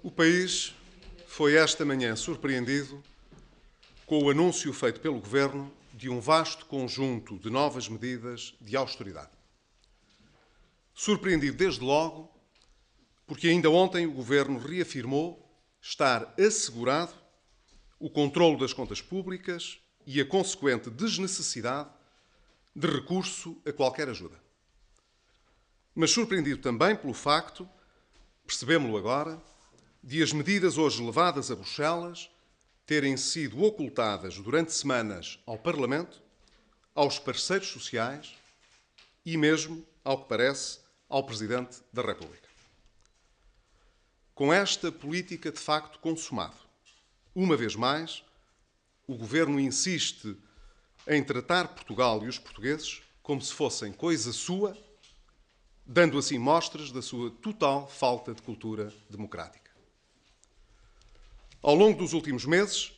O país foi esta manhã surpreendido com o anúncio feito pelo Governo de um vasto conjunto de novas medidas de austeridade. Surpreendido desde logo, porque ainda ontem o Governo reafirmou estar assegurado o controlo das contas públicas e a consequente desnecessidade de recurso a qualquer ajuda. Mas surpreendido também pelo facto, percebemo-lo agora, de as medidas hoje levadas a Bruxelas terem sido ocultadas durante semanas ao Parlamento, aos parceiros sociais e mesmo, ao que parece, ao Presidente da República. Com esta política de facto consumada, uma vez mais, o Governo insiste em tratar Portugal e os portugueses como se fossem coisa sua, dando assim mostras da sua total falta de cultura democrática. Ao longo dos últimos meses,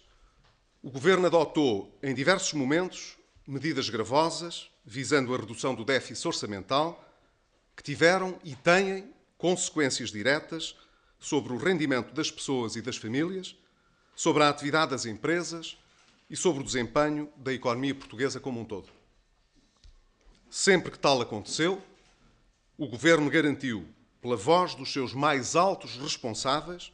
o Governo adotou, em diversos momentos, medidas gravosas visando a redução do déficit orçamental que tiveram e têm consequências diretas sobre o rendimento das pessoas e das famílias, sobre a atividade das empresas e sobre o desempenho da economia portuguesa como um todo. Sempre que tal aconteceu, o Governo garantiu, pela voz dos seus mais altos responsáveis,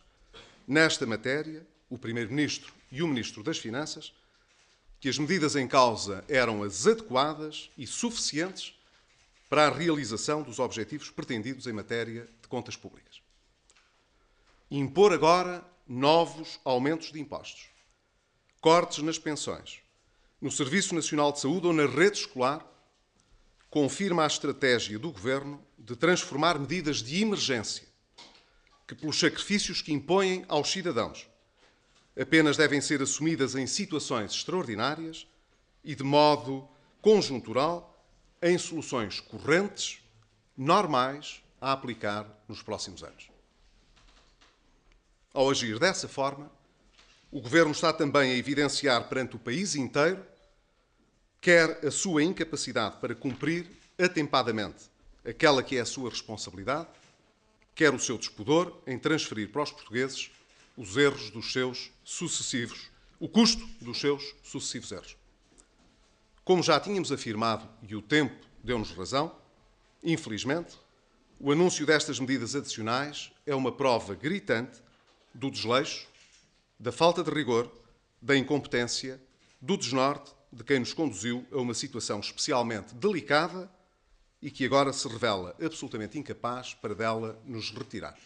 nesta matéria, o Primeiro-Ministro e o Ministro das Finanças, que as medidas em causa eram as adequadas e suficientes para a realização dos objetivos pretendidos em matéria de contas públicas. Impor agora novos aumentos de impostos, cortes nas pensões, no Serviço Nacional de Saúde ou na rede escolar, confirma a estratégia do Governo de transformar medidas de emergência, que pelos sacrifícios que impõem aos cidadãos, apenas devem ser assumidas em situações extraordinárias e de modo conjuntural em soluções correntes, normais, a aplicar nos próximos anos. Ao agir dessa forma, o Governo está também a evidenciar perante o país inteiro quer a sua incapacidade para cumprir atempadamente aquela que é a sua responsabilidade, quer o seu despudor em transferir para os portugueses os erros dos seus sucessivos, o custo dos seus sucessivos erros. Como já tínhamos afirmado, e o tempo deu-nos razão, infelizmente, o anúncio destas medidas adicionais é uma prova gritante do desleixo, da falta de rigor, da incompetência, do desnorte de quem nos conduziu a uma situação especialmente delicada e que agora se revela absolutamente incapaz para dela nos retirar.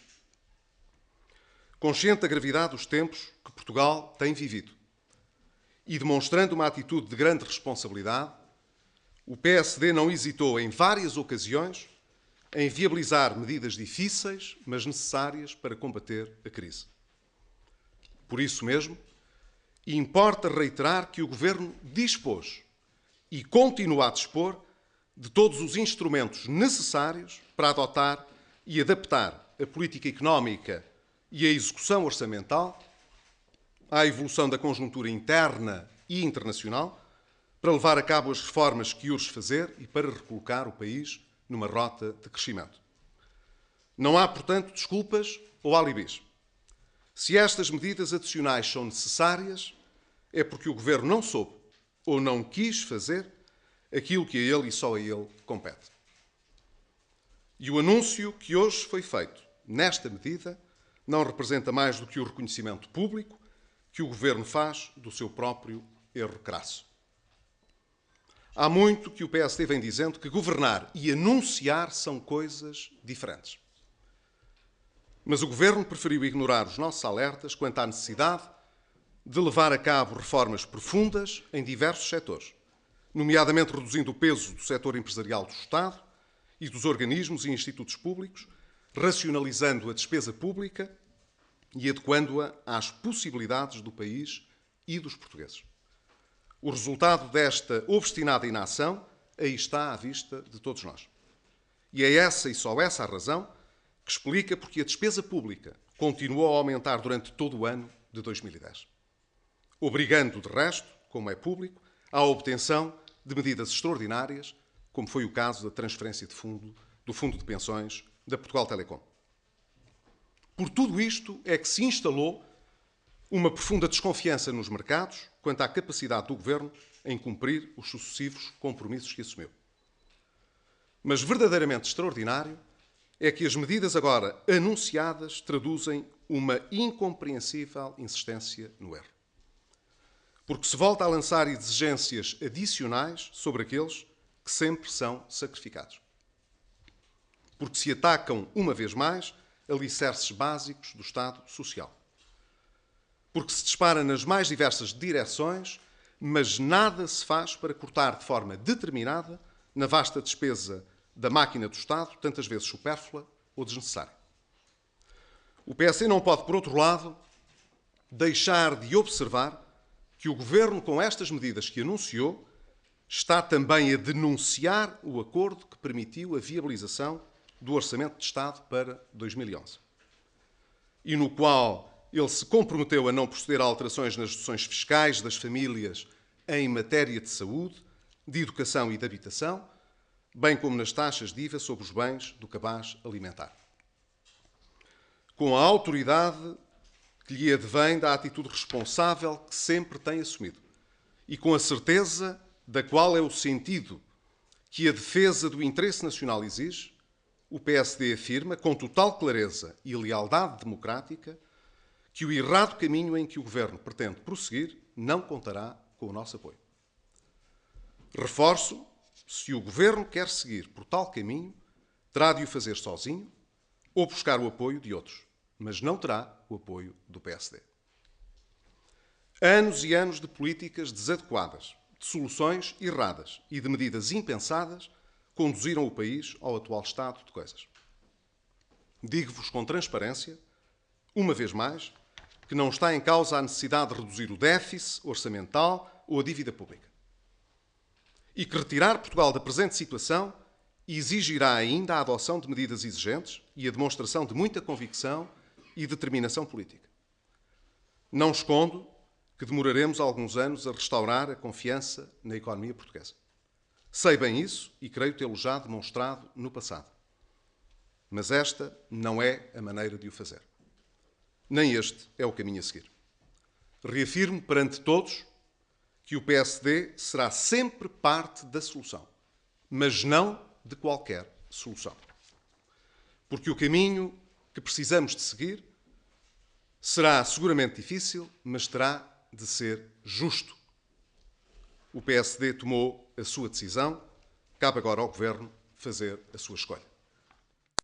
Consciente da gravidade dos tempos que Portugal tem vivido e demonstrando uma atitude de grande responsabilidade, o PSD não hesitou em várias ocasiões em viabilizar medidas difíceis, mas necessárias para combater a crise. Por isso mesmo, importa reiterar que o Governo dispôs e continua a dispor de todos os instrumentos necessários para adotar e adaptar a política económica e a execução orçamental à evolução da conjuntura interna e internacional, para levar a cabo as reformas que urge fazer e para recolocar o país numa rota de crescimento. Não há, portanto, desculpas ou alibis. Se estas medidas adicionais são necessárias, é porque o Governo não soube ou não quis fazer aquilo que a ele e só a ele compete. E o anúncio que hoje foi feito nesta medida não representa mais do que o reconhecimento público que o Governo faz do seu próprio erro crasso. Há muito que o PSD vem dizendo que governar e anunciar são coisas diferentes. Mas o Governo preferiu ignorar os nossos alertas quanto à necessidade de levar a cabo reformas profundas em diversos setores, nomeadamente reduzindo o peso do setor empresarial do Estado e dos organismos e institutos públicos, racionalizando a despesa pública e adequando-a às possibilidades do país e dos portugueses. O resultado desta obstinada inação aí está à vista de todos nós. E é essa e só essa a razão que explica porque a despesa pública continuou a aumentar durante todo o ano de 2010, obrigando, de resto, como é público, à obtenção de medidas extraordinárias, como foi o caso da transferência de fundo, do Fundo de Pensões da Portugal Telecom. Por tudo isto é que se instalou uma profunda desconfiança nos mercados quanto à capacidade do Governo em cumprir os sucessivos compromissos que assumiu. Mas verdadeiramente extraordinário é que as medidas agora anunciadas traduzem uma incompreensível insistência no erro. Porque se volta a lançar exigências adicionais sobre aqueles que sempre são sacrificados. Porque se atacam, uma vez mais, alicerces básicos do Estado Social. Porque se dispara nas mais diversas direções, mas nada se faz para cortar de forma determinada na vasta despesa da máquina do Estado, tantas vezes supérflua ou desnecessária. O PSD não pode, por outro lado, deixar de observar que o Governo, com estas medidas que anunciou, está também a denunciar o acordo que permitiu a viabilização do Orçamento de Estado para 2011, e no qual ele se comprometeu a não proceder a alterações nas deduções fiscais das famílias em matéria de saúde, de educação e de habitação, bem como nas taxas de IVA sobre os bens do cabaz alimentar. Com a autoridade que lhe advém da atitude responsável que sempre tem assumido e com a certeza da qual é o sentido que a defesa do interesse nacional exige, o PSD afirma, com total clareza e lealdade democrática, que o errado caminho em que o Governo pretende prosseguir não contará com o nosso apoio. Reforço, se o Governo quer seguir por tal caminho, terá de o fazer sozinho ou buscar o apoio de outros, mas não terá o apoio do PSD. Anos e anos de políticas desadequadas, de soluções erradas e de medidas impensadas conduziram o país ao atual estado de coisas. Digo-vos com transparência, uma vez mais, que não está em causa a necessidade de reduzir o déficit orçamental ou a dívida pública. E que retirar Portugal da presente situação exigirá ainda a adoção de medidas exigentes e a demonstração de muita convicção e determinação política. Não escondo que demoraremos alguns anos a restaurar a confiança na economia portuguesa. Sei bem isso e creio tê-lo já demonstrado no passado. Mas esta não é a maneira de o fazer. Nem este é o caminho a seguir. Reafirmo perante todos que o PSD será sempre parte da solução, mas não de qualquer solução. Porque o caminho que precisamos de seguir será seguramente difícil, mas terá de ser justo. O PSD tomou a sua decisão, cabe agora ao Governo fazer a sua escolha.